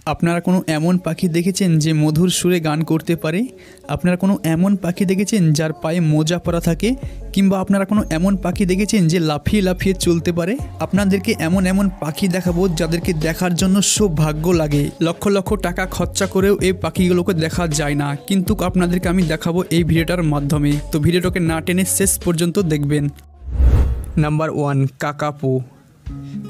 আপনারা কোনো এমন পাখি দেখেছেন যে মধুর সুরে গান করতে পারে? আপনারা কোনো এমন পাখি দেখেছেন যার পায়ে মোজা পরা থাকে? কিংবা আপনারা কোনো এমন পাখি দেখেছেন যে লাফিয়ে লাফিয়ে চলতে পারে? আপনাদেরকে এমন এমন পাখি দেখাবো যাদেরকে দেখার জন্য সৌভাগ্য লাগে। লক্ষ লক্ষ টাকা খরচা করেও এই পাখিগুলোকে দেখা যায় না, কিন্তু আপনাদেরকে আমি দেখাবো এই ভিডিওটার মাধ্যমে। তো ভিডিওটাকে না টেনে শেষ পর্যন্ত দেখবেন। Number 1, kakapo.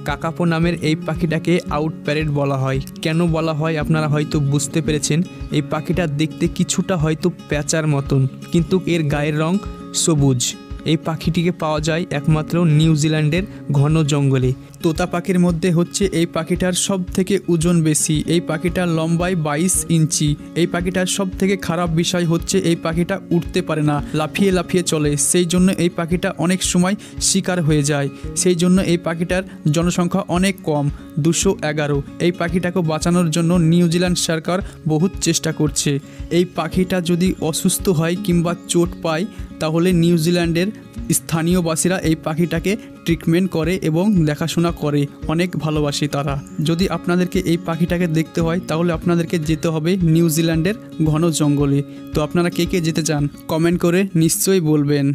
কাকাপো নামের এই পাখিটাকে আউট প্যারেড বলা হয়। কেন বলা হয় আপনারা হয়তো বুঝতে পেরেছেন। এই পাখিটা দেখতে কিছুটা হয়তো প্যাঁচার মতন, কিন্তু এর গায়ের রং সবুজ। এই পাখিটিকে পাওয়া যায় একমাত্র নিউজিল্যান্ডের ঘন জঙ্গলে। তোতা পাখির মধ্যে হচ্ছে এই পাখিটার সব থেকে ওজন বেশি। এই পাখিটার লম্বায় 22 ইঞ্চি। এই পাখিটার সব থেকে খারাপ বিষয় হচ্ছে এই পাখিটা উঠতে পারে না, লাফিয়ে লাফিয়ে চলে। সেই জন্য এই পাখিটা অনেক সময় শিকার হয়ে যায়। সেই জন্য এই পাখিটার জনসংখ্যা অনেক কম, 211। এই পাখিটাকে বাঁচানোর জন্য নিউজিল্যান্ড সরকার বহুত চেষ্টা করছে। এই পাখিটা যদি অসুস্থ হয় কিংবা চোট পায় তাহলে নিউজিল্যান্ডের স্থানীয়বাসীরা এই পাখিটাকে ট্রিটমেন্ট করে এবং দেখাশোনা করে, অনেক ভালোবাসে তারা। যদি আপনাদেরকে এই পাখিটাকে দেখতে হয় তাহলে আপনাদেরকে যেতে হবে নিউজিল্যান্ডের ঘন জঙ্গলে। তো আপনারা কে কে যেতে চান কমেন্ট করে নিশ্চয়ই বলবেন।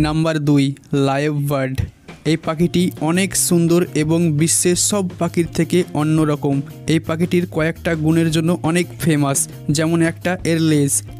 Number 2, rarest bird. এই পাখিটি অনেক সুন্দর এবং বিশ্বের সব পাখির থেকে অন্যরকম। এই পাখিটির কয়েকটা গুণের জন্য অনেক ফেমাস। যেমন একটা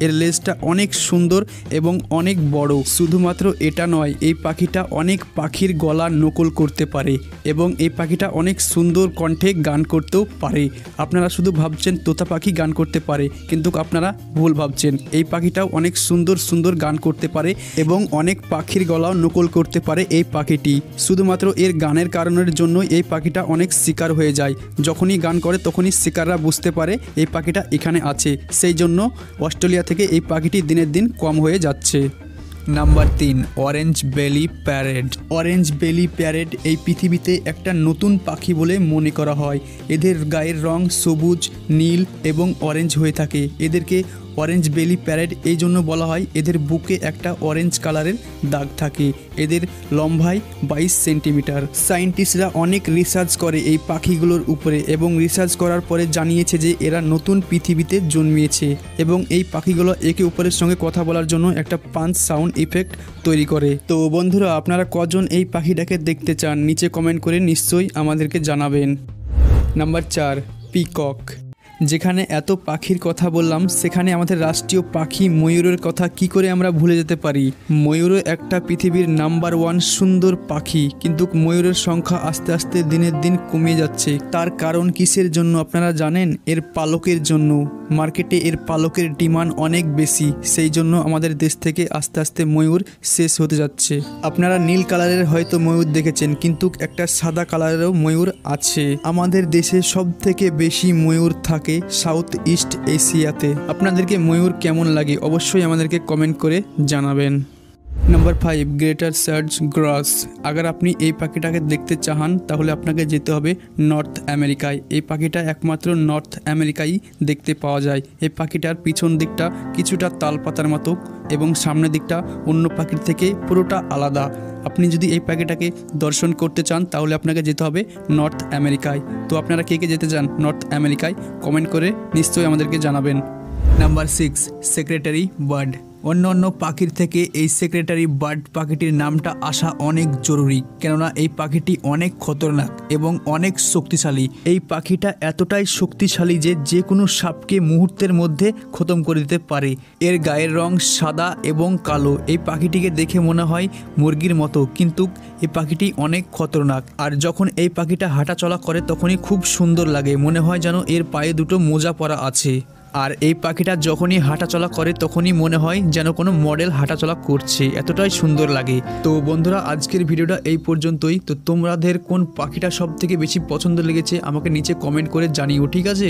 এর লেজটা অনেক সুন্দর এবং অনেক বড়। শুধুমাত্র এটা নয়, এই পাখিটা অনেক পাখির গলা নকল করতে পারে এবং এই পাখিটা অনেক সুন্দর কণ্ঠে গান করতেও পারে। আপনারা শুধু ভাবছেন তোতা পাখি গান করতে পারে, কিন্তু আপনারা ভুল ভাবছেন। এই পাখিটাও অনেক সুন্দর সুন্দর গান করতে পারে এবং অনেক পাখির গলাও নকল করতে পারে এই পাখিটি। শুধুমাত্র এর গানের কারণের জন্য এই পাখিটা অনেক শিকার হয়ে যায়। যখনই গান করে তখনই শিকাররা বুঝতে পারে এই পাখিটা এখানে আছে। সেই জন্য অস্ট্রেলিয়া থেকে এই পাখিটি দিনের দিন কম হয়ে যাচ্ছে। নাম্বার 3, অরেঞ্জ বেলি প্যারেট। অরেঞ্জ বেলি প্যারেট এই পৃথিবীতে একটা নতুন পাখি বলে মনে করা হয়। এদের গায়ের রং সবুজ, নীল এবং অরেঞ্জ হয়ে থাকে। এদেরকে অরেঞ্জ বেলি প্যারেট এই জন্য বলা হয়, এদের বুকে একটা অরেঞ্জ কালারের দাগ থাকে। এদের লম্বায় 22 সেন্টিমিটার। সায়েন্টিস্টরা অনেক রিসার্চ করে এই পাখিগুলোর উপরে এবং রিসার্চ করার পরে জানিয়েছে যে এরা নতুন পৃথিবীতে জন্মিয়েছে এবং এই পাখিগুলো একে অপরের সঙ্গে কথা বলার জন্য একটা পাঞ্চ সাউন্ড ইফেক্ট তৈরি করে। তো বন্ধুরা, আপনারা কজন এই পাখিটাকে দেখতে চান নিচে কমেন্ট করে নিশ্চয়ই আমাদেরকে জানাবেন। Number 4, peacock. যেখানে এত পাখির কথা বললাম সেখানে আমাদের রাষ্ট্রীয় পাখি ময়ূরের কথা কি করে আমরা ভুলে যেতে পারি। ময়ূরও একটা পৃথিবীর নাম্বার 1 সুন্দর পাখি, কিন্তু ময়ূরের সংখ্যা আস্তে আস্তে দিনের দিন কমে যাচ্ছে। তার কারণ কিসের জন্য আপনারা জানেন? এর পালকের জন্য। মার্কেটে এর পালকের ডিমান্ড অনেক বেশি, সেই জন্য আমাদের দেশ থেকে আস্তে আস্তে ময়ূর শেষ হতে যাচ্ছে। আপনারা নীল কালারের হয়তো ময়ূর দেখেছেন, কিন্তু একটা সাদা কালারেরও ময়ূর আছে। আমাদের দেশে সব থেকে বেশি ময়ূর থাকে সাউথ ইস্ট এশিয়াতে। আপনাদেরকে ময়ূর কেমন লাগে অবশ্যই আমাদেরকে কমেন্ট করে জানাবেন। Number 5, greater sage-grouse। আগার আপনি এই পাখিটাকে দেখতে চান তাহলে আপনাকে যেতে হবে নর্থ আমেরিকায়। এই পাখিটা একমাত্র নর্থ আমেরিকায় দেখতে পাওয়া যায়। এই পাখিটার পিছন দিকটা কিছুটা তালপাতার মতো এবং সামনের দিকটা অন্য পাখির থেকে পুরোটা আলাদা। আপনি যদি এই পাখিটাকে দর্শন করতে চান তাহলে আপনাকে যেতে হবে নর্থ আমেরিকায়। তো আপনারা কে কে যেতে চান নর্থ আমেরিকায় কমেন্ট করে নিশ্চয়ই আমাদেরকে জানাবেন। Number 6, secretary bird. অন্য পাখির থেকে এই সেক্রেটারি বার্ড পাখিটির নামটা আসা অনেক জরুরি, কেননা এই পাখিটি অনেক খতরনাক এবং অনেক শক্তিশালী। এই পাখিটা এতটাই শক্তিশালী যে যে কোনো সাপকে মুহূর্তের মধ্যে খতম করে দিতে পারে। এর গায়ের রং সাদা এবং কালো। এই পাখিটিকে দেখে মনে হয় মুরগির মতো, কিন্তু এই পাখিটি অনেক খতরনাক। আর যখন এই পাখিটা হাঁটাচলা করে তখনই খুব সুন্দর লাগে, মনে হয় যেন এর পায়ে দুটো মোজা পরা আছে। আর এই পাখিটা যখনই হাঁটাচলা করে তখনই মনে হয় যেন কোনো মডেল হাঁটাচলা করছে, এতটাই সুন্দর লাগে। তো বন্ধুরা, আজকের ভিডিওটা এই পর্যন্তই। তো তোমাদের কোন পাখিটা সব থেকে বেশি পছন্দ লেগেছে আমাকে নিচে কমেন্ট করে জানিও, ঠিক আছে?